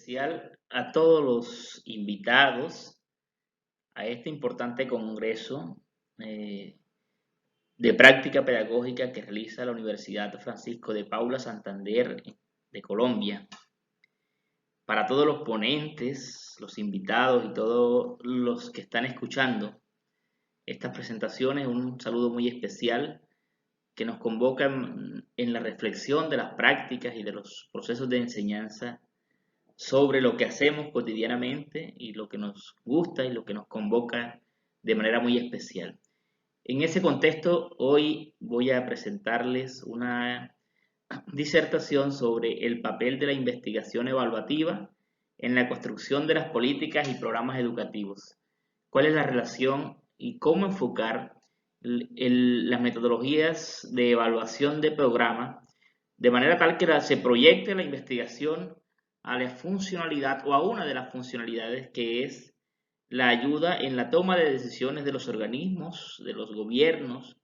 especial a todos los invitados a este importante congreso eh, de práctica pedagógica que realiza la Universidad Francisco de Paula Santander de Colombia. Para todos los ponentes, los invitados y todos los que están escuchando estas presentaciones, un saludo muy especial que nos convoca en la reflexión de las prácticas y de los procesos de enseñanza sobre lo que hacemos cotidianamente y lo que nos gusta y lo que nos convoca de manera muy especial. En ese contexto, hoy voy a presentarles una disertación sobre el papel de la investigación evaluativa en la construcción de las políticas y programas educativos. ¿Cuál es la relación y cómo enfocar las metodologías de evaluación de programa de manera tal que se proyecte la investigación a la funcionalidad o a una de las funcionalidades que es la ayuda en la toma de decisiones de los organismos, de los gobiernos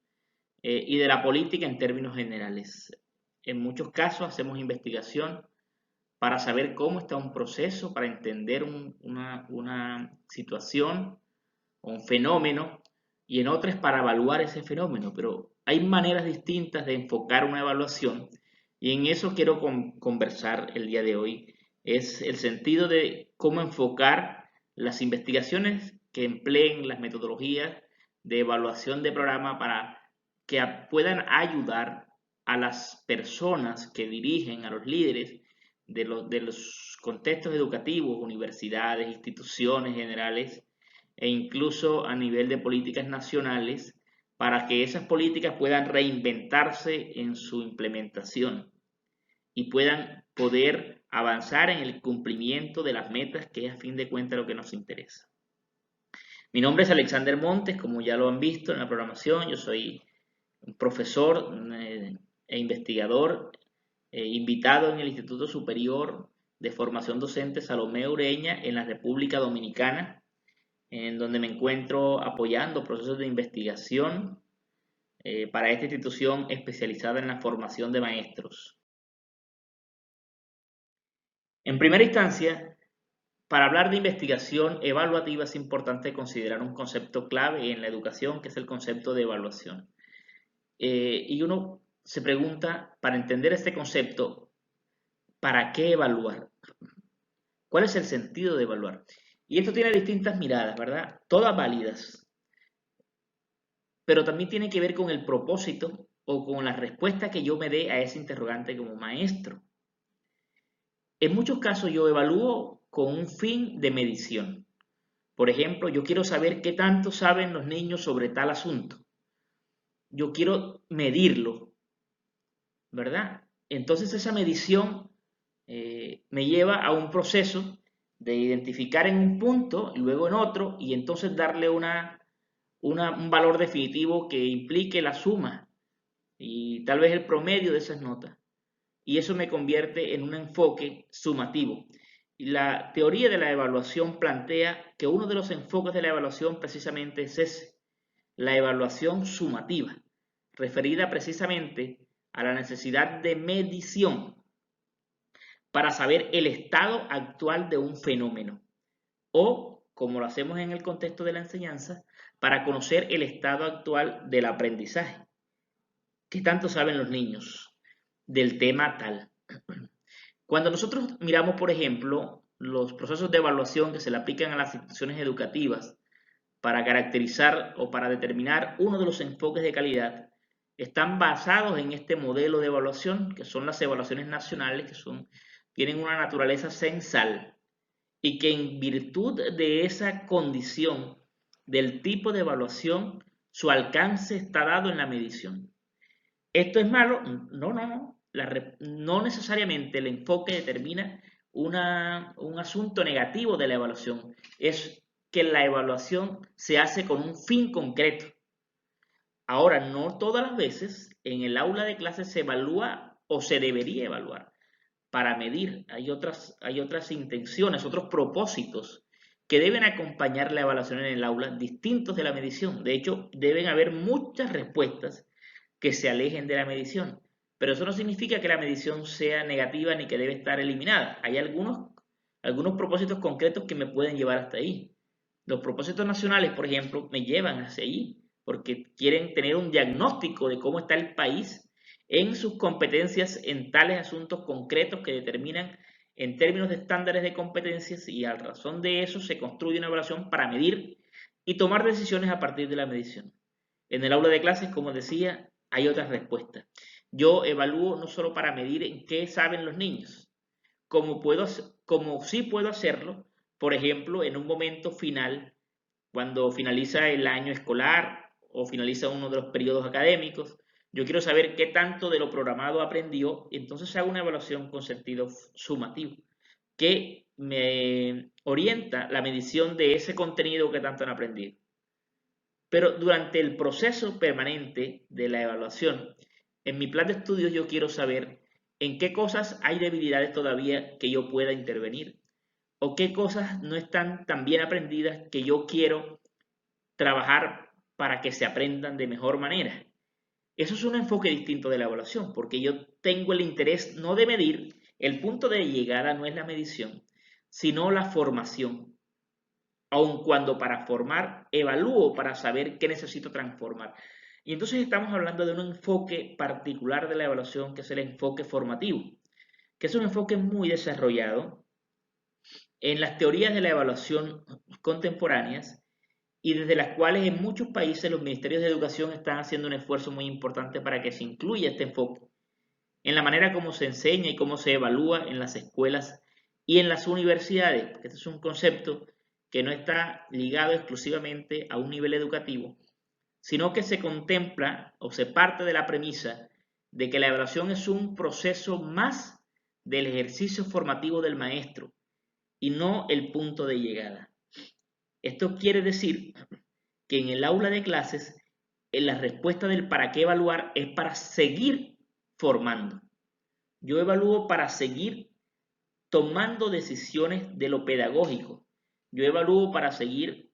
y de la política en términos generales? En muchos casos hacemos investigación para saber cómo está un proceso, para entender una situación o un fenómeno, y en otras para evaluar ese fenómeno, pero hay maneras distintas de enfocar una evaluación y en eso quiero conversar el día de hoy. Es el sentido de cómo enfocar las investigaciones que empleen las metodologías de evaluación de programa para que puedan ayudar a las personas que dirigen, a los líderes de los contextos educativos, universidades, instituciones generales, e incluso a nivel de políticas nacionales, para que esas políticas puedan reinventarse en su implementación y puedan poder avanzar en el cumplimiento de las metas, que es a fin de cuentas lo que nos interesa. Mi nombre es Alexander Montes, como ya lo han visto en la programación. Yo soy un profesor e investigador invitado en el Instituto Superior de Formación Docente Salomé Ureña en la República Dominicana, en donde me encuentro apoyando procesos de investigación para esta institución especializada en la formación de maestros. En primera instancia, para hablar de investigación evaluativa es importante considerar un concepto clave en la educación, que es el concepto de evaluación. Y uno se pregunta, para entender este concepto, ¿para qué evaluar? ¿Cuál es el sentido de evaluar? Y esto tiene distintas miradas, ¿verdad? Todas válidas, pero también tiene que ver con el propósito o con la respuesta que yo me dé a ese interrogante como maestro. En muchos casos yo evalúo con un fin de medición. Por ejemplo, yo quiero saber qué tanto saben los niños sobre tal asunto. Yo quiero medirlo, ¿verdad? Entonces esa medición me lleva a un proceso de identificar en un punto y luego en otro y entonces darle un valor definitivo que implique la suma y tal vez el promedio de esas notas. Y eso me convierte en un enfoque sumativo. Y la teoría de la evaluación plantea que uno de los enfoques de la evaluación precisamente es ese, la evaluación sumativa, referida precisamente a la necesidad de medición para saber el estado actual de un fenómeno o, como lo hacemos en el contexto de la enseñanza, para conocer el estado actual del aprendizaje. ¿Qué tanto saben los niños del tema tal? Cuando nosotros miramos, por ejemplo, los procesos de evaluación que se le aplican a las instituciones educativas para caracterizar o para determinar uno de los enfoques de calidad, están basados en este modelo de evaluación, que son las evaluaciones nacionales, que tienen una naturaleza censal y que en virtud de esa condición del tipo de evaluación, su alcance está dado en la medición. ¿Esto es malo? No, no, no. No necesariamente el enfoque determina un asunto negativo de la evaluación. Es que la evaluación se hace con un fin concreto. Ahora, no todas las veces en el aula de clases se evalúa o se debería evaluar para medir. Hay otras intenciones, otros propósitos que deben acompañar la evaluación en el aula distintos de la medición. De hecho, deben haber muchas respuestas que se alejen de la medición. Pero eso no significa que la medición sea negativa ni que debe estar eliminada. Hay algunos algunos propósitos concretos que me pueden llevar hasta ahí. Los propósitos nacionales, por ejemplo, me llevan hacia allí, porque quieren tener un diagnóstico de cómo está el país en sus competencias en tales asuntos concretos que determinan en términos de estándares de competencias, y a razón de eso se construye una evaluación para medir y tomar decisiones a partir de la medición. En el aula de clases, como decía, hay otras respuestas. Yo evalúo no solo para medir en qué saben los niños, como sí puedo hacerlo, por ejemplo, en un momento final, cuando finaliza el año escolar o finaliza uno de los periodos académicos. Yo quiero saber qué tanto de lo programado aprendió, y entonces hago una evaluación con sentido sumativo, que me orienta la medición de ese contenido que tanto han aprendido. Pero durante el proceso permanente de la evaluación, en mi plan de estudios yo quiero saber en qué cosas hay debilidades todavía que yo pueda intervenir, o qué cosas no están tan bien aprendidas que yo quiero trabajar para que se aprendan de mejor manera. Eso es un enfoque distinto de la evaluación, porque yo tengo el interés no de medir, el punto de llegada no es la medición, sino la formación. Aun cuando para formar evalúo para saber qué necesito transformar. Y entonces estamos hablando de un enfoque particular de la evaluación, que es el enfoque formativo, que es un enfoque muy desarrollado en las teorías de la evaluación contemporáneas, y desde las cuales en muchos países los ministerios de educación están haciendo un esfuerzo muy importante para que se incluya este enfoque en la manera como se enseña y cómo se evalúa en las escuelas y en las universidades, porque este es un concepto que no está ligado exclusivamente a un nivel educativo, sino que se contempla o se parte de la premisa de que la evaluación es un proceso más del ejercicio formativo del maestro y no el punto de llegada. Esto quiere decir que en el aula de clases, la respuesta del para qué evaluar es para seguir formando. Yo evalúo para seguir tomando decisiones de lo pedagógico. Yo evalúo para seguir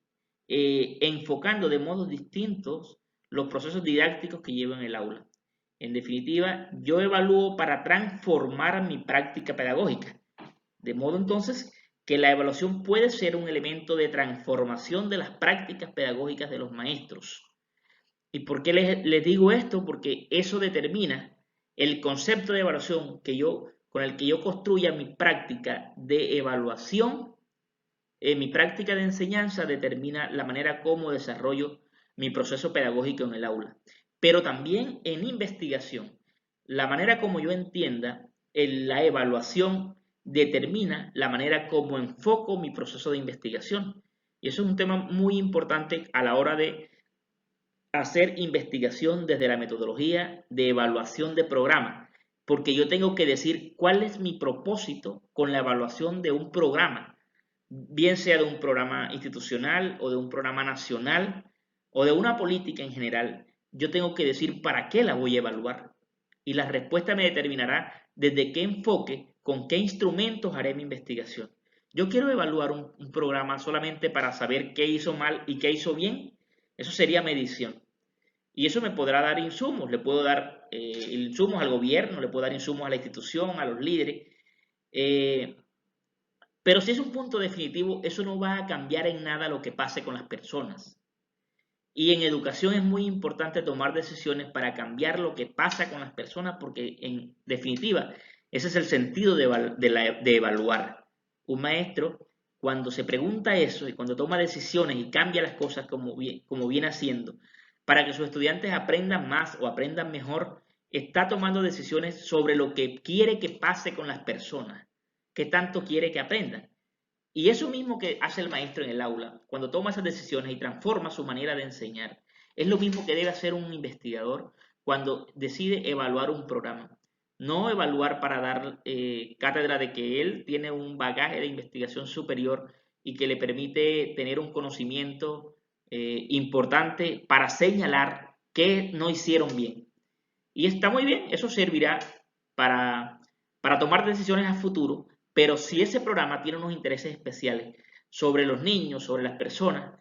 enfocando de modos distintos los procesos didácticos que llevo en el aula. En definitiva, yo evalúo para transformar mi práctica pedagógica. De modo entonces que la evaluación puede ser un elemento de transformación de las prácticas pedagógicas de los maestros. ¿Y por qué les digo esto? Porque eso determina el concepto de evaluación con el que yo construya mi práctica de evaluación. Mi práctica de enseñanza determina la manera como desarrollo mi proceso pedagógico en el aula. Pero también en investigación, la manera como yo entienda la evaluación determina la manera como enfoco mi proceso de investigación. Y eso es un tema muy importante a la hora de hacer investigación desde la metodología de evaluación de programa, porque yo tengo que decir cuál es mi propósito con la evaluación de un programa, bien sea de un programa institucional o de un programa nacional o de una política en general. Yo tengo que decir para qué la voy a evaluar, y la respuesta me determinará desde qué enfoque, con qué instrumentos haré mi investigación. Yo quiero evaluar un programa solamente para saber qué hizo mal y qué hizo bien. Eso sería medición. Y eso me podrá dar insumos, le puedo dar insumos al gobierno, le puedo dar insumos a la institución, a los líderes. Pero si es un punto definitivo, eso no va a cambiar en nada lo que pase con las personas. Y en educación es muy importante tomar decisiones para cambiar lo que pasa con las personas, porque en definitiva, ese es el sentido de evaluar. Un maestro, cuando se pregunta eso y cuando toma decisiones y cambia las cosas como viene haciendo, para que sus estudiantes aprendan más o aprendan mejor, está tomando decisiones sobre lo que quiere que pase con las personas, qué tanto quiere que aprendan. Y eso mismo que hace el maestro en el aula, cuando toma esas decisiones y transforma su manera de enseñar, es lo mismo que debe hacer un investigador cuando decide evaluar un programa. No evaluar para dar cátedra de que él tiene un bagaje de investigación superior y que le permite tener un conocimiento importante para señalar qué no hicieron bien. Y está muy bien, eso servirá para, para tomar decisiones a futuro, pero si ese programa tiene unos intereses especiales sobre los niños, sobre las personas,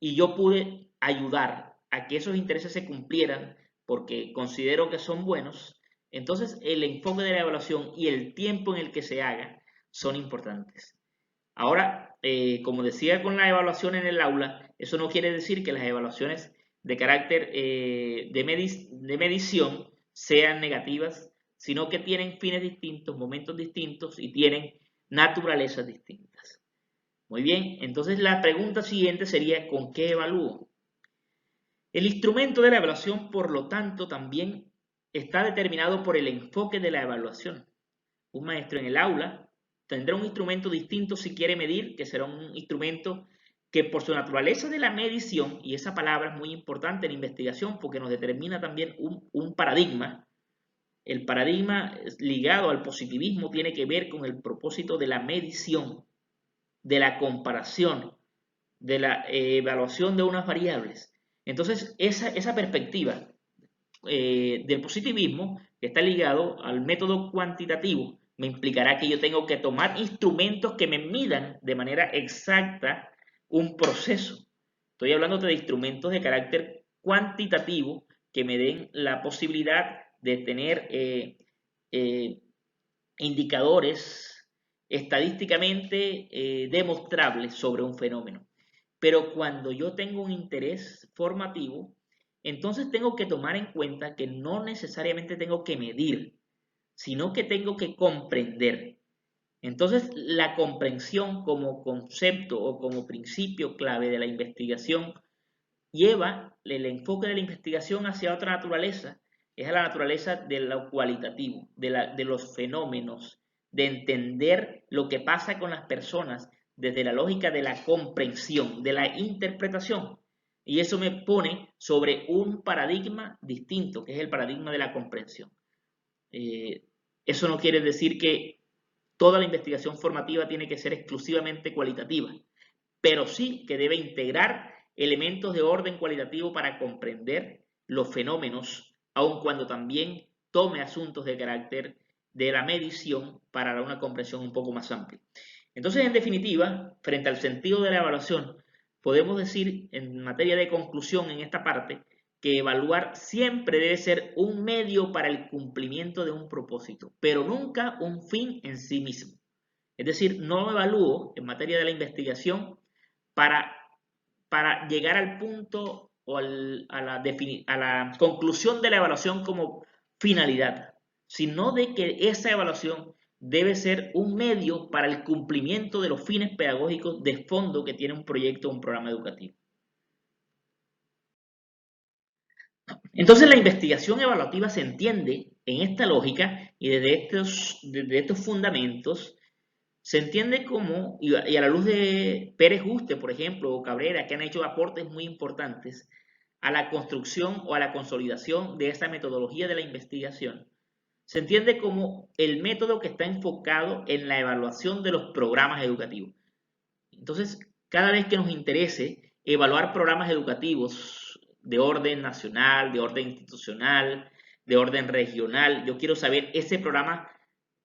y yo pude ayudar a que esos intereses se cumplieran porque considero que son buenos, entonces el enfoque de la evaluación y el tiempo en el que se haga son importantes. Ahora, como decía con la evaluación en el aula, eso no quiere decir que las evaluaciones de carácter de medición sean negativas, sino que tienen fines distintos, momentos distintos y tienen naturalezas distintas. Muy bien, entonces la pregunta siguiente sería, ¿con qué evalúo? El instrumento de la evaluación, por lo tanto, también está determinado por el enfoque de la evaluación. Un maestro en el aula tendrá un instrumento distinto si quiere medir, que será un instrumento que por su naturaleza de la medición, y esa palabra es muy importante en investigación porque nos determina también un paradigma. El paradigma ligado al positivismo tiene que ver con el propósito de la medición, de la comparación, de la evaluación de unas variables. Entonces, esa perspectiva del positivismo, que está ligado al método cuantitativo, me implicará que yo tengo que tomar instrumentos que me midan de manera exacta un proceso. Estoy hablando de instrumentos de carácter cuantitativo que me den la posibilidad de tener indicadores estadísticamente demostrables sobre un fenómeno. Pero cuando yo tengo un interés formativo, entonces tengo que tomar en cuenta que no necesariamente tengo que medir, sino que tengo que comprender. Entonces, la comprensión como concepto o como principio clave de la investigación lleva el enfoque de la investigación hacia otra naturaleza, es a la naturaleza de lo cualitativo, de los fenómenos, de entender lo que pasa con las personas desde la lógica de la comprensión, de la interpretación. Y eso me pone sobre un paradigma distinto, que es el paradigma de la comprensión. Eso no quiere decir que toda la investigación formativa tiene que ser exclusivamente cualitativa, pero sí que debe integrar elementos de orden cualitativo para comprender los fenómenos, aun cuando también tome asuntos de carácter de la medición para una comprensión un poco más amplia. Entonces, en definitiva, frente al sentido de la evaluación, podemos decir en materia de conclusión en esta parte que evaluar siempre debe ser un medio para el cumplimiento de un propósito, pero nunca un fin en sí mismo. Es decir, no evalúo en materia de la investigación para, para llegar al punto o a la conclusión de la evaluación como finalidad, sino de que esa evaluación debe ser un medio para el cumplimiento de los fines pedagógicos de fondo que tiene un proyecto o un programa educativo. Entonces la investigación evaluativa se entiende en esta lógica y desde estos fundamentos se entiende como, y a la luz de Pérez Juste, por ejemplo, o Cabrera, que han hecho aportes muy importantes a la construcción o a la consolidación de esta metodología de la investigación, se entiende como el método que está enfocado en la evaluación de los programas educativos. Entonces, cada vez que nos interese evaluar programas educativos de orden nacional, de orden institucional, de orden regional, yo quiero saber ese programa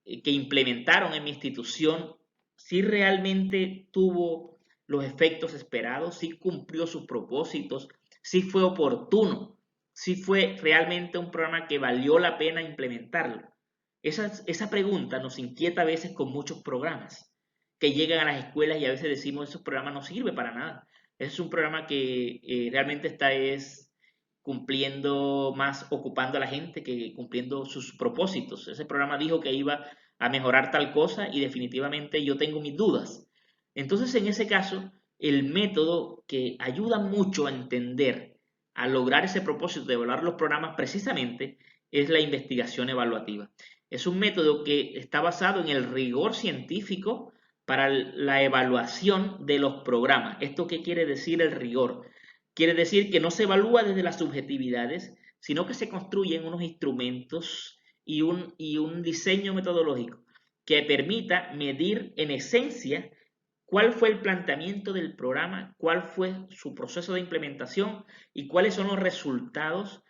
que implementaron en mi institución, si realmente tuvo los efectos esperados, si cumplió sus propósitos, si fue oportuno, si fue realmente un programa que valió la pena implementarlo. Esa pregunta nos inquieta a veces con muchos programas que llegan a las escuelas y a veces decimos, esos programas no sirven para nada. Es un programa que realmente está cumpliendo más, ocupando a la gente que cumpliendo sus propósitos. Ese programa dijo que iba a mejorar tal cosa y definitivamente yo tengo mis dudas. Entonces, en ese caso, el método que ayuda mucho a entender, a lograr ese propósito de evaluar los programas precisamente, es la investigación evaluativa. Es un método que está basado en el rigor científico para la evaluación de los programas. ¿Esto qué quiere decir el rigor? Quiere decir que no se evalúa desde las subjetividades, sino que se construyen unos instrumentos y un diseño metodológico que permita medir en esencia cuál fue el planteamiento del programa, cuál fue su proceso de implementación y cuáles son los resultados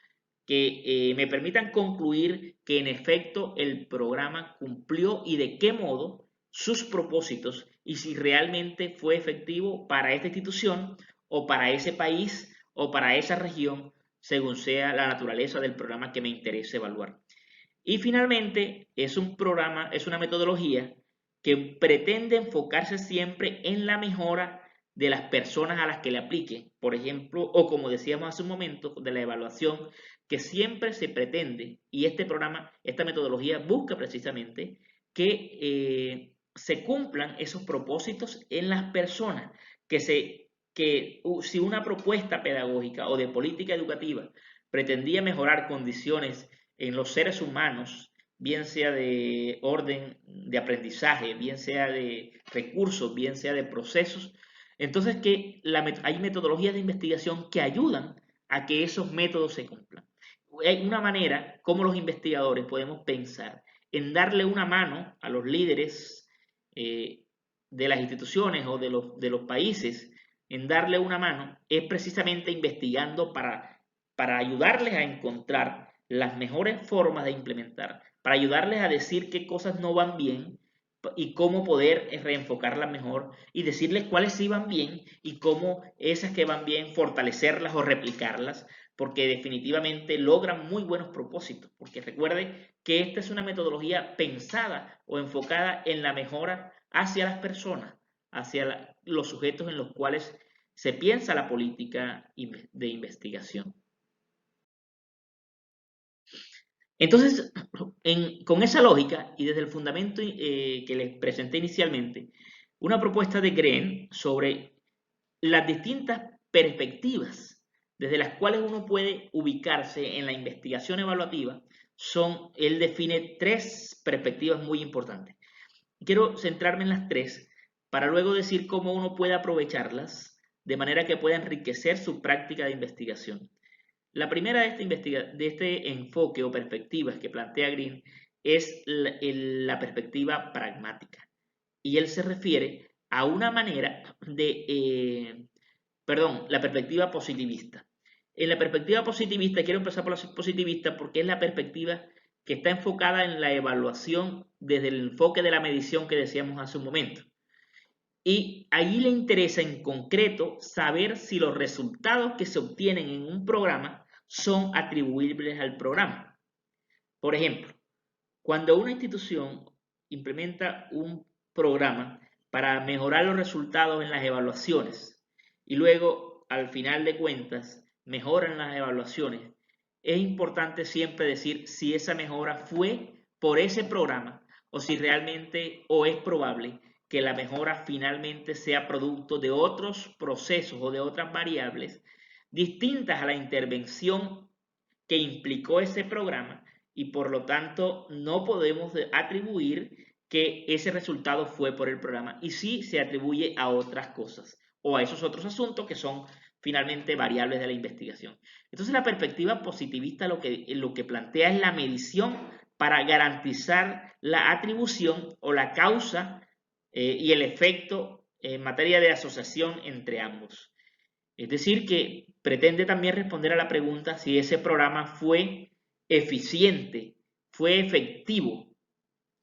que me permitan concluir que en efecto el programa cumplió y de qué modo sus propósitos y si realmente fue efectivo para esta institución o para ese país o para esa región, según sea la naturaleza del programa que me interese evaluar. Y finalmente, es un programa, es una metodología que pretende enfocarse siempre en la mejora de las personas a las que le aplique, por ejemplo, o como decíamos hace un momento, de la evaluación, que siempre se pretende, y este programa, esta metodología busca precisamente que se cumplan esos propósitos en las personas, que si una propuesta pedagógica o de política educativa pretendía mejorar condiciones en los seres humanos, bien sea de orden de aprendizaje, bien sea de recursos, bien sea de procesos, entonces hay metodologías de investigación que ayudan a que esos métodos se cumplan. Hay una manera como los investigadores podemos pensar en darle una mano a los líderes de las instituciones o de los países, en darle una mano, es precisamente investigando para ayudarles a encontrar las mejores formas de implementar, para ayudarles a decir qué cosas no van bien y cómo poder reenfocarlas mejor y decirles cuáles sí van bien y cómo esas que van bien fortalecerlas o replicarlas, porque definitivamente logran muy buenos propósitos, porque recuerde que esta es una metodología pensada o enfocada en la mejora hacia las personas, hacia los sujetos en los cuales se piensa la política de investigación. Entonces, con esa lógica y desde el fundamento que les presenté inicialmente, una propuesta de Green sobre las distintas perspectivas desde las cuales uno puede ubicarse en la investigación evaluativa, él define tres perspectivas muy importantes. Quiero centrarme en las tres para luego decir cómo uno puede aprovecharlas de manera que pueda enriquecer su práctica de investigación. La primera de este enfoque o perspectivas que plantea Green es la perspectiva pragmática. Y él se refiere a una manera la perspectiva positivista. En la perspectiva positivista, quiero empezar por la positivista porque es la perspectiva que está enfocada en la evaluación desde el enfoque de la medición que decíamos hace un momento. Y allí le interesa en concreto saber si los resultados que se obtienen en un programa son atribuibles al programa. Por ejemplo, cuando una institución implementa un programa para mejorar los resultados en las evaluaciones y luego, al final de cuentas, mejoran las evaluaciones, es importante siempre decir si esa mejora fue por ese programa o si realmente o es probable que la mejora finalmente sea producto de otros procesos o de otras variables distintas a la intervención que implicó ese programa y por lo tanto no podemos atribuir que ese resultado fue por el programa y sí se atribuye a otras cosas o a esos otros asuntos que son finalmente variables de la investigación. Entonces la perspectiva positivista lo que plantea es la medición para garantizar la atribución o la causa y el efecto en materia de asociación entre ambos. Es decir, que pretende también responder a la pregunta si ese programa fue eficiente, fue efectivo,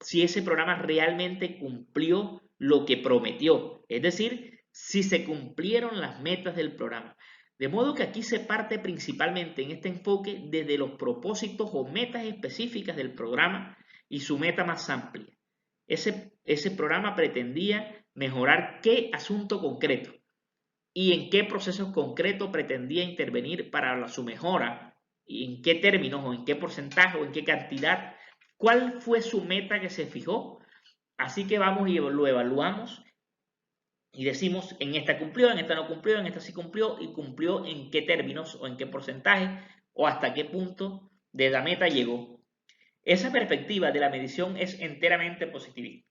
si ese programa realmente cumplió lo que prometió, es decir, si se cumplieron las metas del programa. De modo que aquí se parte principalmente en este enfoque desde los propósitos o metas específicas del programa y su meta más amplia. Ese programa pretendía mejorar qué asunto concreto y en qué procesos concretos pretendía intervenir para su mejora, y en qué términos o en qué porcentaje o en qué cantidad, cuál fue su meta que se fijó. Así que vamos y lo evaluamos y decimos en esta cumplió, en esta no cumplió, en esta sí cumplió y cumplió en qué términos o en qué porcentaje o hasta qué punto de la meta llegó. Esa perspectiva de la medición es enteramente positivista.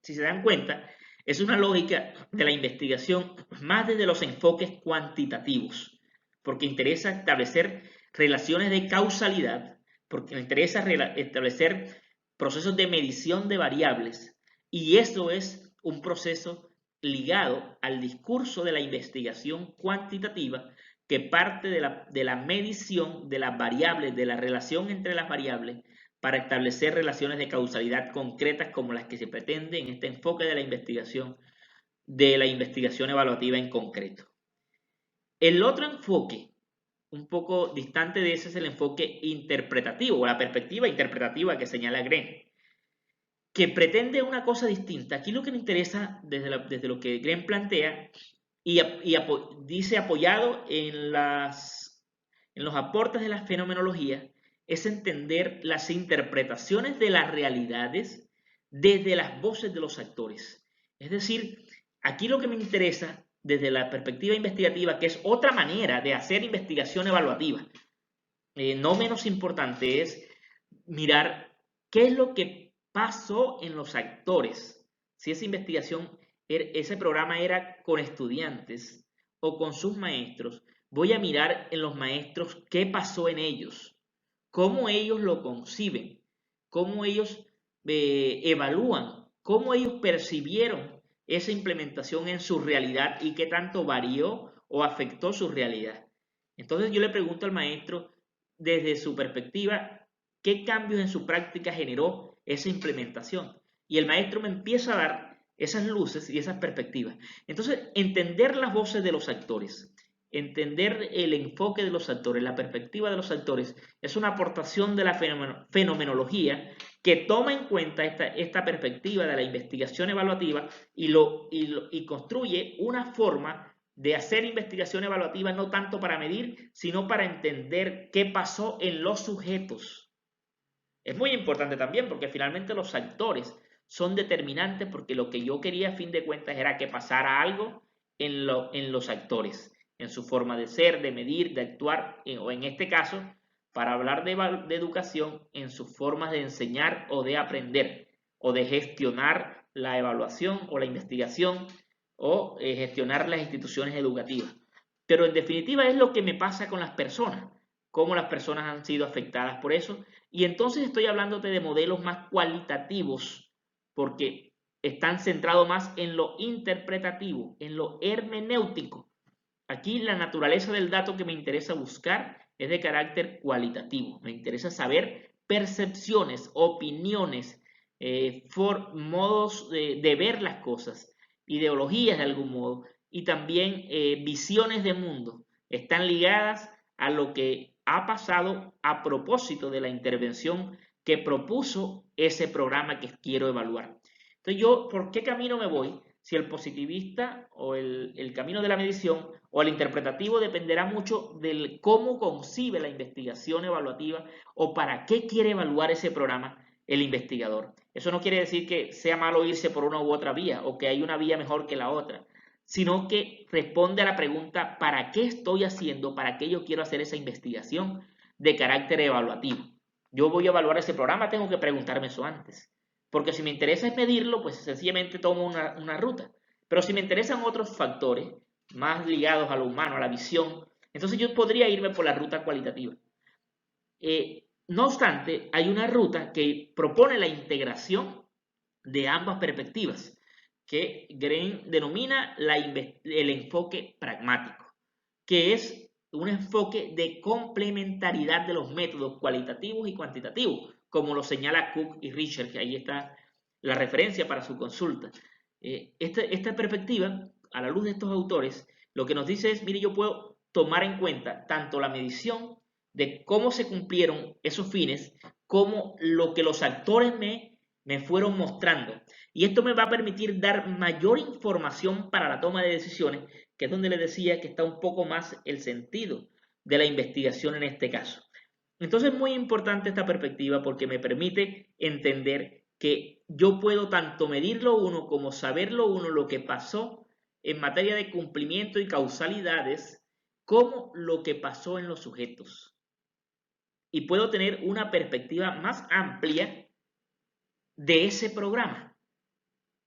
Si se dan cuenta, es una lógica de la investigación más desde los enfoques cuantitativos, porque interesa establecer relaciones de causalidad, porque interesa establecer procesos de medición de variables, y eso es un proceso ligado al discurso de la investigación cuantitativa que parte de la medición de las variables, de la relación entre las variables, para establecer relaciones de causalidad concretas como las que se pretende en este enfoque de la investigación evaluativa en concreto. El otro enfoque, un poco distante de ese, es el enfoque interpretativo o la perspectiva interpretativa que señala Green. que pretende una cosa distinta. Aquí lo que me interesa desde lo que Green plantea dice apoyado en los aportes de la fenomenología, es entender las interpretaciones de las realidades desde las voces de los actores. Es decir, aquí lo que me interesa desde la perspectiva investigativa, que es otra manera de hacer investigación evaluativa, no menos importante, es mirar qué es lo que pasó en los actores. Si esa investigación, ese programa era con estudiantes o con sus maestros, voy a mirar en los maestros qué pasó en ellos, cómo ellos lo conciben, cómo ellos evalúan, cómo ellos percibieron esa implementación en su realidad y qué tanto varió o afectó su realidad. Entonces yo le pregunto al maestro, desde su perspectiva, qué cambios en su práctica generó esa implementación. Y el maestro me empieza a dar esas luces y esas perspectivas. Entonces, entender las voces de los actores, entender el enfoque de los actores, la perspectiva de los actores, es una aportación de la fenomenología que toma en cuenta esta perspectiva de la investigación evaluativa y construye una forma de hacer investigación evaluativa no tanto para medir, sino para entender qué pasó en los sujetos. Es muy importante también porque finalmente los actores son determinantes porque lo que yo quería a fin de cuentas era que pasara algo en los actores, en su forma de ser, de medir, de actuar, o en este caso, para hablar de educación, en sus formas de enseñar o de aprender, o de gestionar la evaluación o la investigación, o gestionar las instituciones educativas. Pero en definitiva es lo que me pasa con las personas, cómo las personas han sido afectadas por eso. Y entonces estoy hablándote de modelos más cualitativos, porque están centrados más en lo interpretativo, en lo hermenéutico. Aquí la naturaleza del dato que me interesa buscar es de carácter cualitativo. Me interesa saber percepciones, opiniones, modos de ver las cosas, ideologías de algún modo, y también visiones de mundo. Están ligadas a lo que ha pasado a propósito de la intervención que propuso ese programa que quiero evaluar. Entonces yo, ¿por qué camino me voy? Si el positivista o el camino de la medición o el interpretativo dependerá mucho del cómo concibe la investigación evaluativa o para qué quiere evaluar ese programa el investigador. Eso no quiere decir que sea malo irse por una u otra vía o que hay una vía mejor que la otra, sino que responde a la pregunta ¿para qué estoy haciendo? ¿Para qué yo quiero hacer esa investigación de carácter evaluativo? Yo voy a evaluar ese programa, tengo que preguntarme eso antes. Porque si me interesa es medirlo, pues sencillamente tomo una ruta. Pero si me interesan otros factores más ligados a lo humano, a la visión, entonces yo podría irme por la ruta cualitativa. No obstante, hay una ruta que propone la integración de ambas perspectivas, que Green denomina el enfoque pragmático, que es un enfoque de complementariedad de los métodos cualitativos y cuantitativos, como lo señala Cook y Richard, que ahí está la referencia para su consulta. Esta perspectiva, a la luz de estos autores, lo que nos dice es, mire, yo puedo tomar en cuenta tanto la medición de cómo se cumplieron esos fines, como lo que los actores me fueron mostrando. Y esto me va a permitir dar mayor información para la toma de decisiones, que es donde le decía que está un poco más el sentido de la investigación en este caso. Entonces es muy importante esta perspectiva porque me permite entender que yo puedo tanto medir lo uno como saber lo uno, lo que pasó en materia de cumplimiento y causalidades, como lo que pasó en los sujetos. Y puedo tener una perspectiva más amplia de ese programa,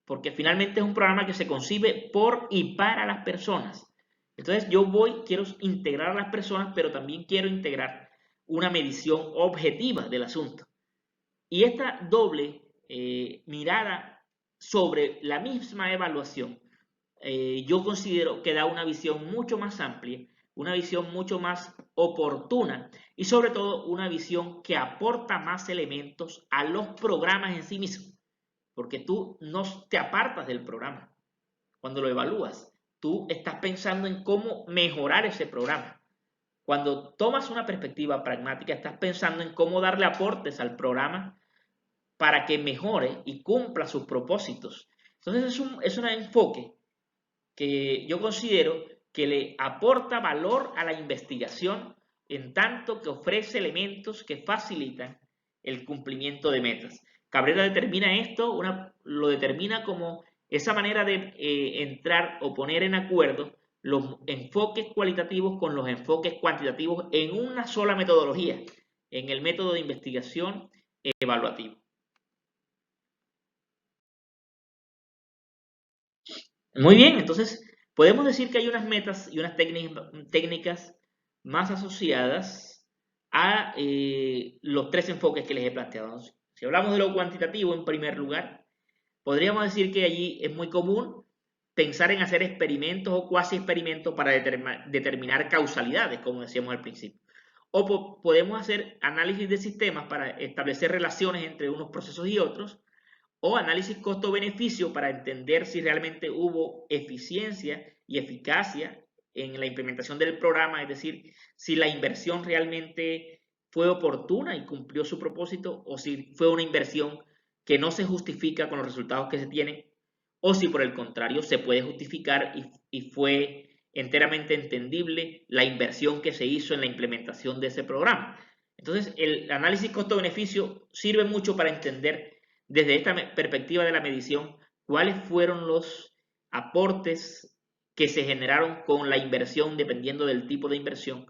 porque finalmente es un programa que se concibe por y para las personas. Entonces yo quiero integrar a las personas, pero también quiero integrar una medición objetiva del asunto. Y esta doble mirada sobre la misma evaluación, yo considero que da una visión mucho más amplia, una visión mucho más oportuna y sobre todo una visión que aporta más elementos a los programas en sí mismos, porque tú no te apartas del programa cuando lo evalúas, tú estás pensando en cómo mejorar ese programa. Cuando tomas una perspectiva pragmática, estás pensando en cómo darle aportes al programa para que mejore y cumpla sus propósitos. Entonces es un enfoque que yo considero que le aporta valor a la investigación en tanto que ofrece elementos que facilitan el cumplimiento de metas. Cabrera determina esto, lo determina como esa manera de entrar o poner en acuerdo los enfoques cualitativos con los enfoques cuantitativos en una sola metodología, en el método de investigación evaluativo. Muy bien, entonces podemos decir que hay unas metas y unas técnicas más asociadas a los tres enfoques que les he planteado. Si hablamos de lo cuantitativo en primer lugar, podríamos decir que allí es muy común pensar en hacer experimentos o cuasi experimentos para determinar causalidades, como decíamos al principio. O podemos hacer análisis de sistemas para establecer relaciones entre unos procesos y otros, o análisis costo-beneficio para entender si realmente hubo eficiencia y eficacia en la implementación del programa, es decir, si la inversión realmente fue oportuna y cumplió su propósito, o si fue una inversión que no se justifica con los resultados que se tienen, o si por el contrario se puede justificar y fue enteramente entendible la inversión que se hizo en la implementación de ese programa. Entonces, el análisis costo-beneficio sirve mucho para entender desde esta perspectiva de la medición cuáles fueron los aportes que se generaron con la inversión, dependiendo del tipo de inversión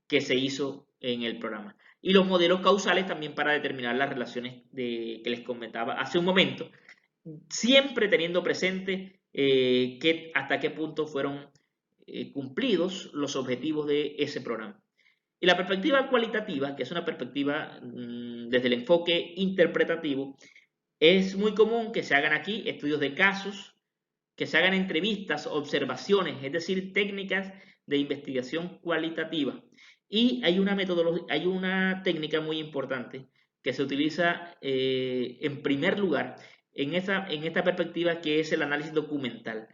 que se hizo en el programa. Y los modelos causales también para determinar las relaciones que les comentaba hace un momento, siempre teniendo presente hasta qué punto fueron cumplidos los objetivos de ese programa. Y la perspectiva cualitativa, que es una perspectiva desde el enfoque interpretativo, es muy común que se hagan aquí estudios de casos, que se hagan entrevistas, observaciones, es decir, técnicas de investigación cualitativa. Y hay una metodología, hay una técnica muy importante que se utiliza en primer lugar en esta perspectiva, que es el análisis documental,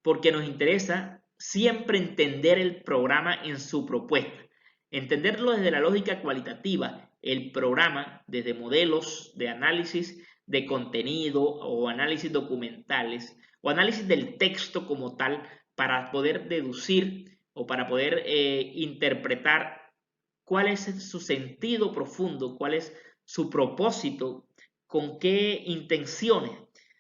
porque nos interesa siempre entender el programa en su propuesta, entenderlo desde la lógica cualitativa, el programa desde modelos de análisis de contenido o análisis documentales o análisis del texto como tal, para poder deducir o para poder interpretar cuál es su sentido profundo, cuál es su propósito, con qué intenciones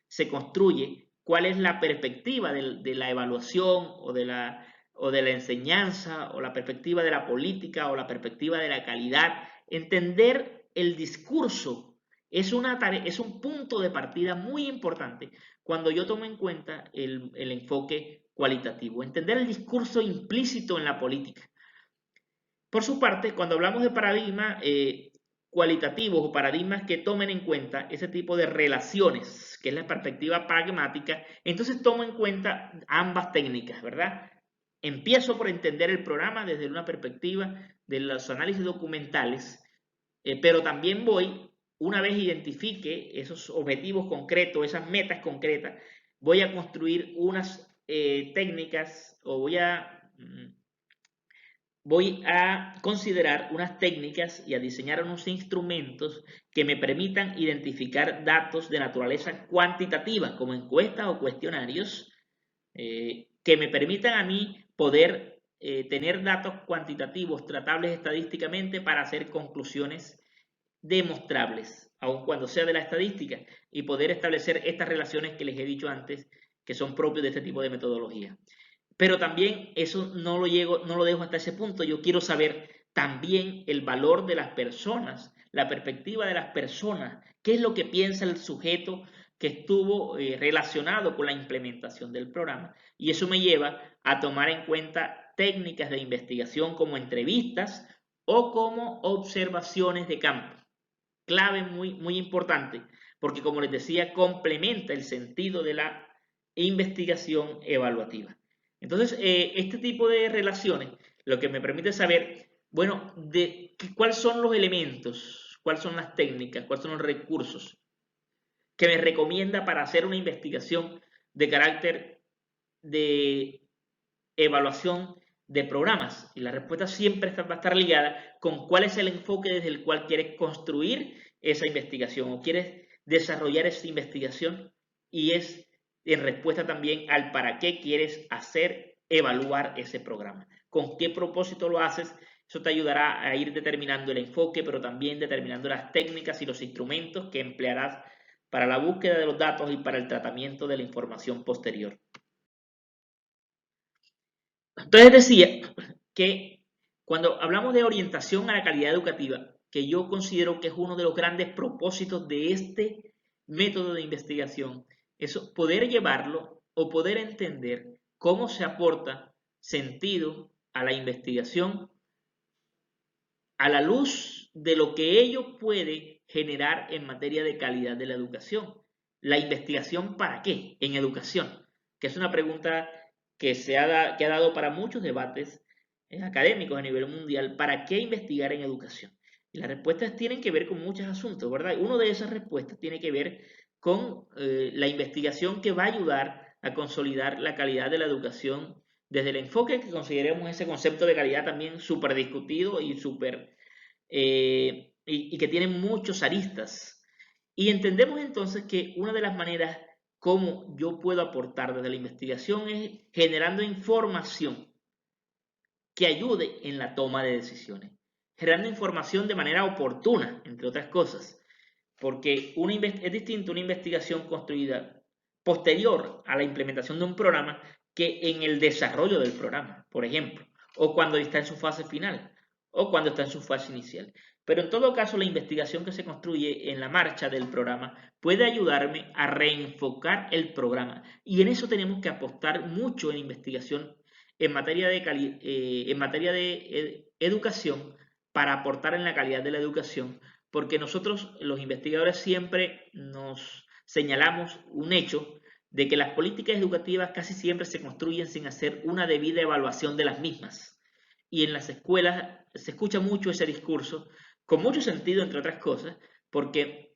se construye, cuál es la perspectiva de la evaluación o de la enseñanza, o la perspectiva de la política, o la perspectiva de la calidad. Entender el discurso es un punto de partida muy importante cuando yo tomo en cuenta el enfoque cualitativo. Entender el discurso implícito en la política. Por su parte, cuando hablamos de paradigmas cualitativos o paradigmas que tomen en cuenta ese tipo de relaciones, que es la perspectiva pragmática, entonces tomo en cuenta ambas técnicas, ¿verdad? Empiezo por entender el programa desde una perspectiva de los análisis documentales, pero también voy, una vez identifique esos objetivos concretos, esas metas concretas, voy a construir unas técnicas, o voy a considerar unas técnicas y a diseñar unos instrumentos que me permitan identificar datos de naturaleza cuantitativa, como encuestas o cuestionarios, que me permitan a mí poder tener datos cuantitativos tratables estadísticamente para hacer conclusiones demostrables, aun cuando sea de la estadística, y poder establecer estas relaciones que les he dicho antes, que son propios de este tipo de metodología. Pero también eso no lo dejo hasta ese punto. Yo quiero saber también el valor de las personas, la perspectiva de las personas, qué es lo que piensa el sujeto que estuvo relacionado con la implementación del programa. Y eso me lleva a tomar en cuenta técnicas de investigación como entrevistas o como observaciones de campo. Clave muy, muy importante, porque como les decía, complementa el sentido de la investigación evaluativa. Entonces, este tipo de relaciones lo que me permite saber, bueno, cuáles son los elementos, cuáles son las técnicas, cuáles son los recursos que me recomienda para hacer una investigación de carácter de evaluación de programas. Y la respuesta siempre va a estar ligada con cuál es el enfoque desde el cual quieres construir esa investigación o quieres desarrollar esa investigación, y es en respuesta también al para qué quieres hacer, evaluar ese programa, con qué propósito lo haces. Eso te ayudará a ir determinando el enfoque, pero también determinando las técnicas y los instrumentos que emplearás para la búsqueda de los datos y para el tratamiento de la información posterior. Entonces decía que cuando hablamos de orientación a la calidad educativa, que yo considero que es uno de los grandes propósitos de este método de investigación, es poder llevarlo o poder entender cómo se aporta sentido a la investigación a la luz de lo que ello puede generar en materia de calidad de la educación. ¿La investigación para qué en educación? Que es una pregunta que ha dado para muchos debates académicos a nivel mundial. ¿Para qué investigar en educación? Y las respuestas tienen que ver con muchos asuntos, ¿verdad? Una de esas respuestas tiene que ver con la investigación que va a ayudar a consolidar la calidad de la educación desde el enfoque que consideremos ese concepto de calidad también súper discutido y súper y que tiene muchos aristas. Y entendemos entonces que una de las maneras como yo puedo aportar desde la investigación es generando información que ayude en la toma de decisiones, generando información de manera oportuna, entre otras cosas, porque es distinto una investigación construida posterior a la implementación de un programa que en el desarrollo del programa, por ejemplo, o cuando está en su fase final, o cuando está en su fase inicial. Pero en todo caso, la investigación que se construye en la marcha del programa puede ayudarme a reenfocar el programa. Y en eso tenemos que apostar mucho en investigación en materia de educación para aportar en la calidad de la educación, porque nosotros los investigadores siempre nos señalamos un hecho de que las políticas educativas casi siempre se construyen sin hacer una debida evaluación de las mismas. Y en las escuelas se escucha mucho ese discurso, con mucho sentido, entre otras cosas, porque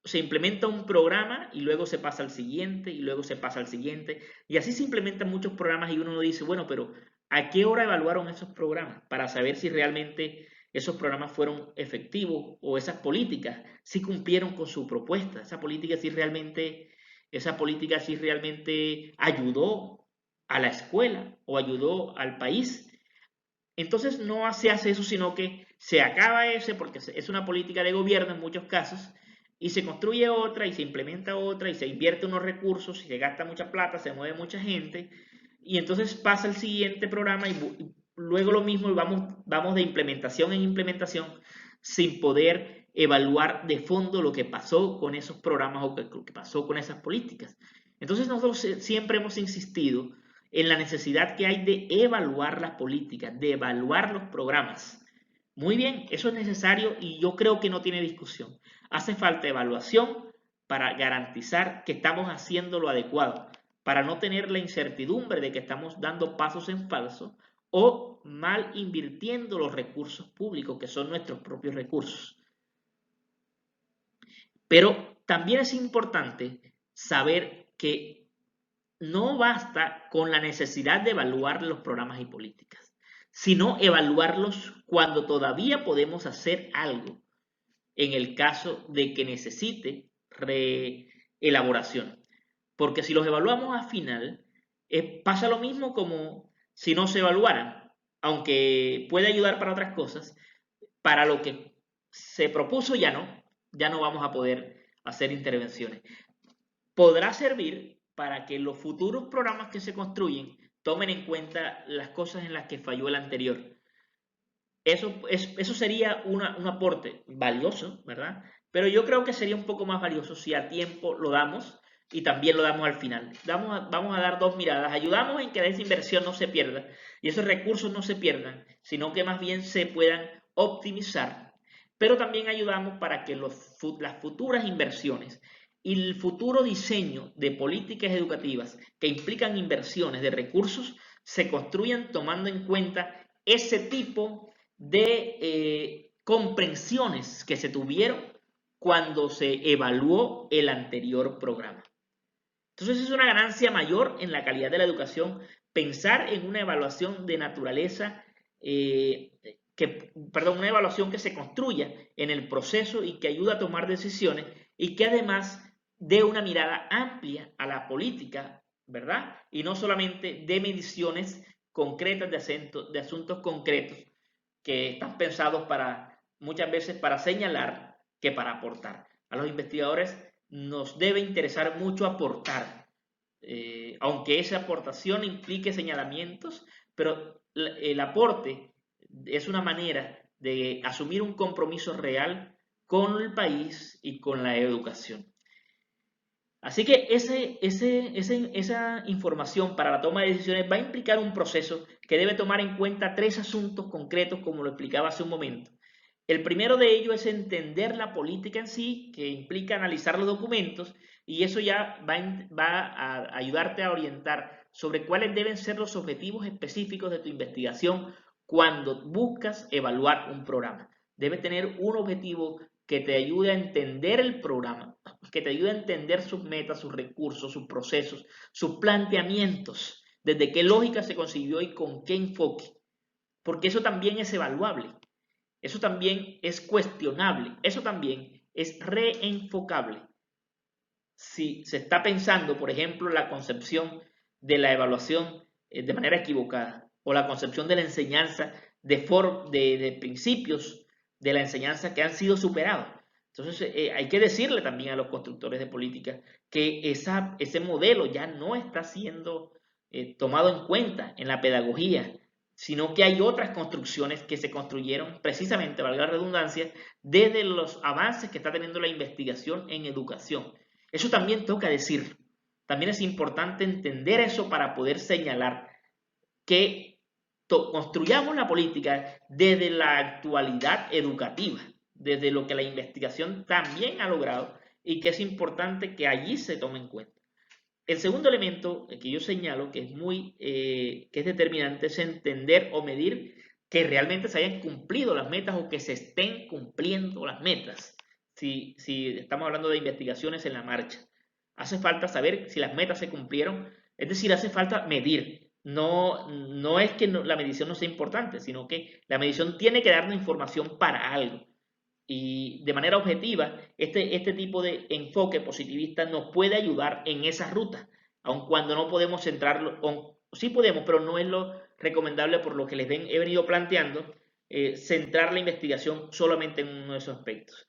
se implementa un programa y luego se pasa al siguiente y luego se pasa al siguiente. Y así se implementan muchos programas y uno dice, bueno, pero ¿a qué hora evaluaron esos programas? Para saber si realmente esos programas fueron efectivos o esas políticas si cumplieron con su propuesta. Esa política si realmente ayudó a la escuela o ayudó al país. Entonces no se hace eso, sino que se acaba ese, porque es una política de gobierno en muchos casos, y se construye otra, y se implementa otra, y se invierte unos recursos, y se gasta mucha plata, se mueve mucha gente, y entonces pasa el siguiente programa, y luego lo mismo, y vamos de implementación en implementación, sin poder evaluar de fondo lo que pasó con esos programas o lo que pasó con esas políticas. Entonces nosotros siempre hemos insistido en la necesidad que hay de evaluar las políticas, de evaluar los programas. Muy bien, eso es necesario y yo creo que no tiene discusión. Hace falta evaluación para garantizar que estamos haciendo lo adecuado, para no tener la incertidumbre de que estamos dando pasos en falso o mal invirtiendo los recursos públicos, que son nuestros propios recursos. Pero también es importante saber que no basta con la necesidad de evaluar los programas y políticas, sino evaluarlos cuando todavía podemos hacer algo en el caso de que necesite reelaboración. Porque si los evaluamos al final, pasa lo mismo como si no se evaluaran, aunque puede ayudar para otras cosas, para lo que se propuso ya no vamos a poder hacer intervenciones. Podrá servir para que los futuros programas que se construyen tomen en cuenta las cosas en las que falló el anterior. Eso sería un aporte valioso, ¿verdad? Pero yo creo que sería un poco más valioso si a tiempo lo damos y también lo damos al final. Vamos a dar dos miradas. Ayudamos en que esa inversión no se pierda y esos recursos no se pierdan, sino que más bien se puedan optimizar. Pero también ayudamos para que las futuras inversiones y el futuro diseño de políticas educativas que implican inversiones de recursos se construyan tomando en cuenta ese tipo de comprensiones que se tuvieron cuando se evaluó el anterior programa. Entonces es una ganancia mayor en la calidad de la educación pensar en una evaluación de naturaleza una evaluación que se construya en el proceso y que ayude a tomar decisiones y que además dé una mirada amplia a la política, ¿verdad? Y no solamente de mediciones concretas de asuntos concretos que están pensados muchas veces para señalar que para aportar. A los investigadores nos debe interesar mucho aportar, aunque esa aportación implique señalamientos, pero el aporte es una manera de asumir un compromiso real con el país y con la educación. Así que esa información para la toma de decisiones va a implicar un proceso que debe tomar en cuenta 3 asuntos concretos, como lo explicaba hace un momento. El primero de ellos es entender la política en sí, que implica analizar los documentos, y eso ya va a ayudarte a orientar sobre cuáles deben ser los objetivos específicos de tu investigación cuando buscas evaluar un programa. Debes tener un objetivo que te ayude a entender el programa, que te ayude a entender sus metas, sus recursos, sus procesos, sus planteamientos, desde qué lógica se concibió y con qué enfoque, porque eso también es evaluable. Eso también es cuestionable, eso también es reenfocable. Si se está pensando, por ejemplo, la concepción de la evaluación de manera equivocada o la concepción de la enseñanza de principios de la enseñanza que han sido superados. Entonces hay que decirle también a los constructores de política que ese modelo ya no está siendo tomado en cuenta en la pedagogía, sino que hay otras construcciones que se construyeron precisamente, valga la redundancia, desde los avances que está teniendo la investigación en educación. Eso también toca decir. También es importante entender eso para poder señalar que construyamos la política desde la actualidad educativa, desde lo que la investigación también ha logrado y que es importante que allí se tome en cuenta. El segundo elemento que yo señalo que es determinante es entender o medir que realmente se hayan cumplido las metas o que se estén cumpliendo las metas. Si estamos hablando de investigaciones en la marcha, hace falta saber si las metas se cumplieron, es decir, hace falta medir. No es que la medición no sea importante, sino que la medición tiene que darnos información para algo. Y de manera objetiva, este tipo de enfoque positivista nos puede ayudar en esa ruta, aun cuando no podemos centrarlo, sí podemos, pero no es lo recomendable por lo que he venido planteando, centrar la investigación solamente en uno de esos aspectos.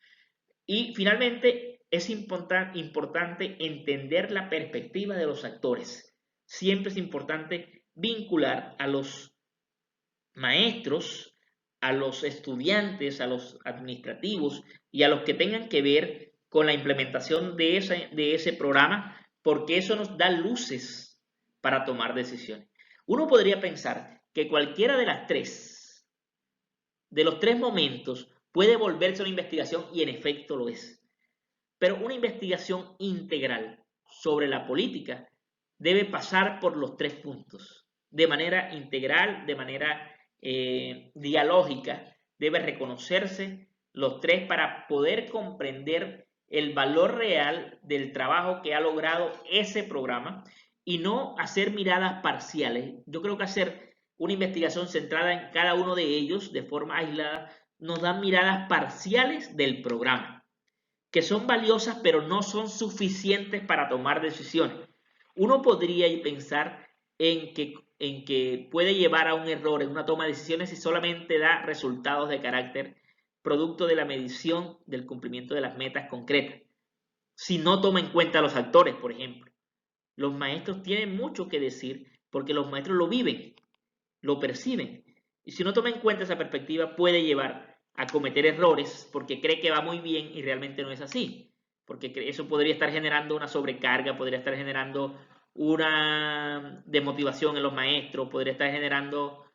Y finalmente, es importante entender la perspectiva de los actores. Siempre es importante vincular a los maestros, a los estudiantes, a los administrativos y a los que tengan que ver con la implementación de ese programa, porque eso nos da luces para tomar decisiones. Uno podría pensar que cualquiera de los tres momentos puede volverse una investigación y en efecto lo es. Pero una investigación integral sobre la política debe pasar por los 3 puntos, de manera integral, de manera dialógica, debe reconocerse los 3 para poder comprender el valor real del trabajo que ha logrado ese programa y no hacer miradas parciales. Yo creo que hacer una investigación centrada en cada uno de ellos de forma aislada nos da miradas parciales del programa, que son valiosas pero no son suficientes para tomar decisiones. Uno podría pensar en que puede llevar a un error en una toma de decisiones si solamente da resultados de carácter producto de la medición del cumplimiento de las metas concretas. Si no toma en cuenta a los actores, por ejemplo. Los maestros tienen mucho que decir porque los maestros lo viven, lo perciben. Y si no toma en cuenta esa perspectiva puede llevar a cometer errores porque cree que va muy bien y realmente no es así. Porque eso podría estar generando una sobrecarga, podría estar generando una desmotivación en los maestros, podría estar generando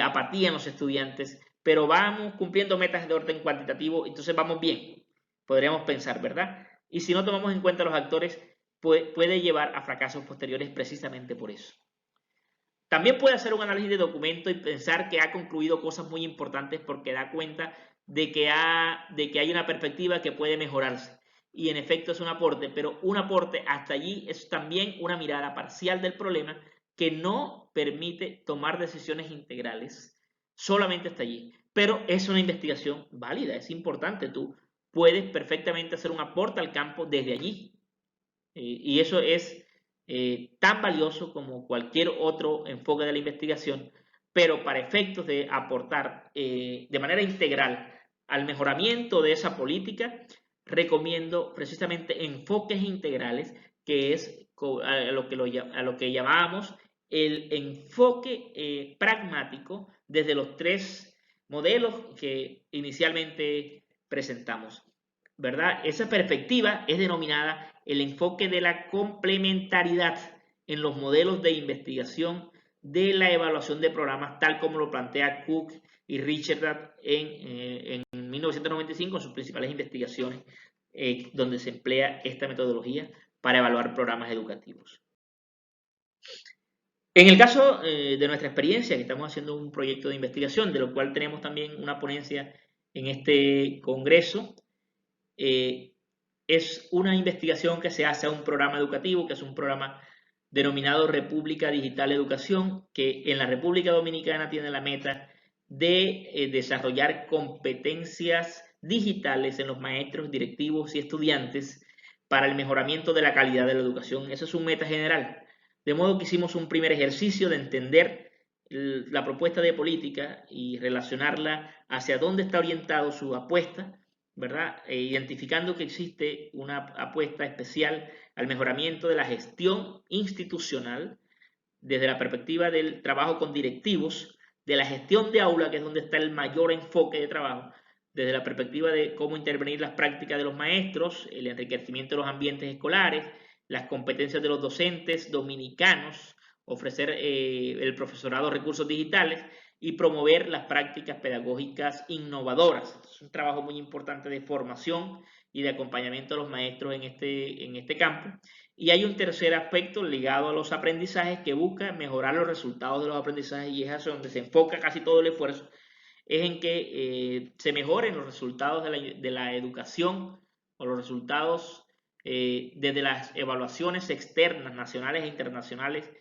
apatía en los estudiantes, pero vamos cumpliendo metas de orden cuantitativo, entonces vamos bien, podríamos pensar, ¿verdad? Y si no tomamos en cuenta a los actores, puede llevar a fracasos posteriores precisamente por eso. También puede hacer un análisis de documento y pensar que ha concluido cosas muy importantes porque da cuenta de que hay una perspectiva que puede mejorarse. Y en efecto es un aporte, pero un aporte hasta allí es también una mirada parcial del problema que no permite tomar decisiones integrales solamente hasta allí. Pero es una investigación válida, es importante. Tú puedes perfectamente hacer un aporte al campo desde allí. Y eso es tan valioso como cualquier otro enfoque de la investigación, pero para efectos de aportar de manera integral al mejoramiento de esa política, recomiendo precisamente enfoques integrales, que es a lo que llamamos el enfoque pragmático desde los tres modelos que inicialmente presentamos, ¿verdad? Esa perspectiva es denominada el enfoque de la complementariedad en los modelos de investigación de la evaluación de programas, tal como lo plantea Cook y Richard en 1995 en sus principales investigaciones, donde se emplea esta metodología para evaluar programas educativos. En el caso de nuestra experiencia, que estamos haciendo un proyecto de investigación, de lo cual tenemos también una ponencia en este congreso, es una investigación que se hace a un programa educativo, que es un programa denominado República Digital Educación, que en la República Dominicana tiene la meta de desarrollar competencias digitales en los maestros, directivos y estudiantes para el mejoramiento de la calidad de la educación. Esa es su meta general. De modo que hicimos un primer ejercicio de entender la propuesta de política y relacionarla hacia dónde está orientado su apuesta, ¿verdad? Identificando que existe una apuesta especial al mejoramiento de la gestión institucional desde la perspectiva del trabajo con directivos, de la gestión de aula, que es donde está el mayor enfoque de trabajo, desde la perspectiva de cómo intervenir las prácticas de los maestros, el enriquecimiento de los ambientes escolares, las competencias de los docentes dominicanos, ofrecer el profesorado recursos digitales y promover las prácticas pedagógicas innovadoras. Es un trabajo muy importante de formación y de acompañamiento a los maestros en este campo. Y hay un tercer aspecto ligado a los aprendizajes que busca mejorar los resultados de los aprendizajes, y es hacia donde se enfoca casi todo el esfuerzo, es en que se mejoren los resultados de la educación o los resultados desde las evaluaciones externas, nacionales e internacionales,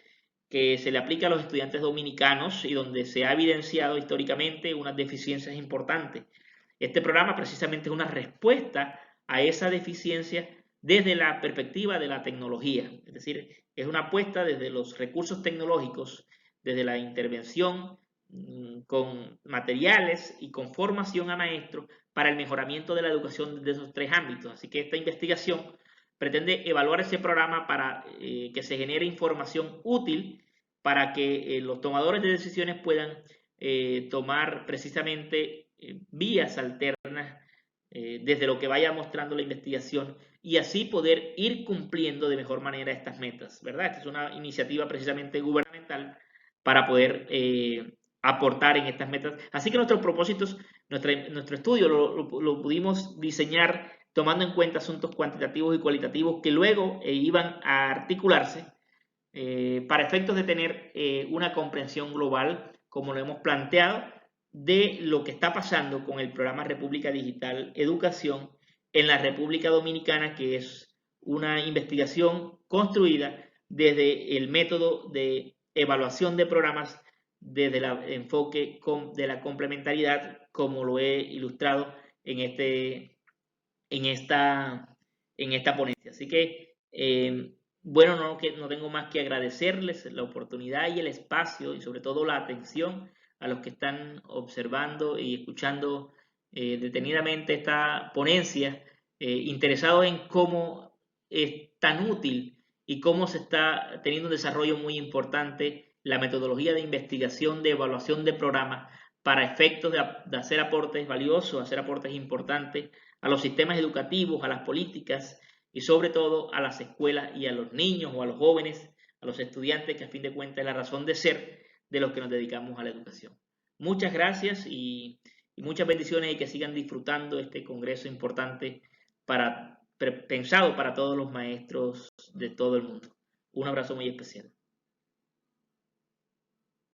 que se le aplica a los estudiantes dominicanos y donde se ha evidenciado históricamente unas deficiencias importantes. Este programa precisamente es una respuesta a esa deficiencia desde la perspectiva de la tecnología, es decir, es una apuesta desde los recursos tecnológicos, desde la intervención con materiales y con formación a maestros para el mejoramiento de la educación de esos tres ámbitos. Así que esta investigación pretende evaluar ese programa para que se genere información útil para que los tomadores de decisiones puedan tomar precisamente vías alternas desde lo que vaya mostrando la investigación y así poder ir cumpliendo de mejor manera estas metas, ¿verdad? Esta es una iniciativa precisamente gubernamental para poder aportar en estas metas. Así que nuestros propósitos, nuestro estudio lo pudimos diseñar tomando en cuenta asuntos cuantitativos y cualitativos que luego iban a articularse para efectos de tener una comprensión global, como lo hemos planteado, de lo que está pasando con el programa República Digital Educación en la República Dominicana, que es una investigación construida desde el método de evaluación de programas, desde el enfoque de la complementariedad, como lo he ilustrado en esta ponencia. Así que, bueno, no tengo más que agradecerles la oportunidad y el espacio y sobre todo la atención a los que están observando y escuchando detenidamente esta ponencia, interesados en cómo es tan útil y cómo se está teniendo un desarrollo muy importante la metodología de investigación, de evaluación de programas para efectos de hacer aportes valiosos, hacer aportes importantes a los sistemas educativos, a las políticas y sobre todo a las escuelas y a los niños o a los jóvenes, a los estudiantes, que a fin de cuentas es la razón de ser de los que nos dedicamos a la educación. Muchas gracias y muchas bendiciones y que sigan disfrutando este congreso importante pensado para todos los maestros de todo el mundo. Un abrazo muy especial.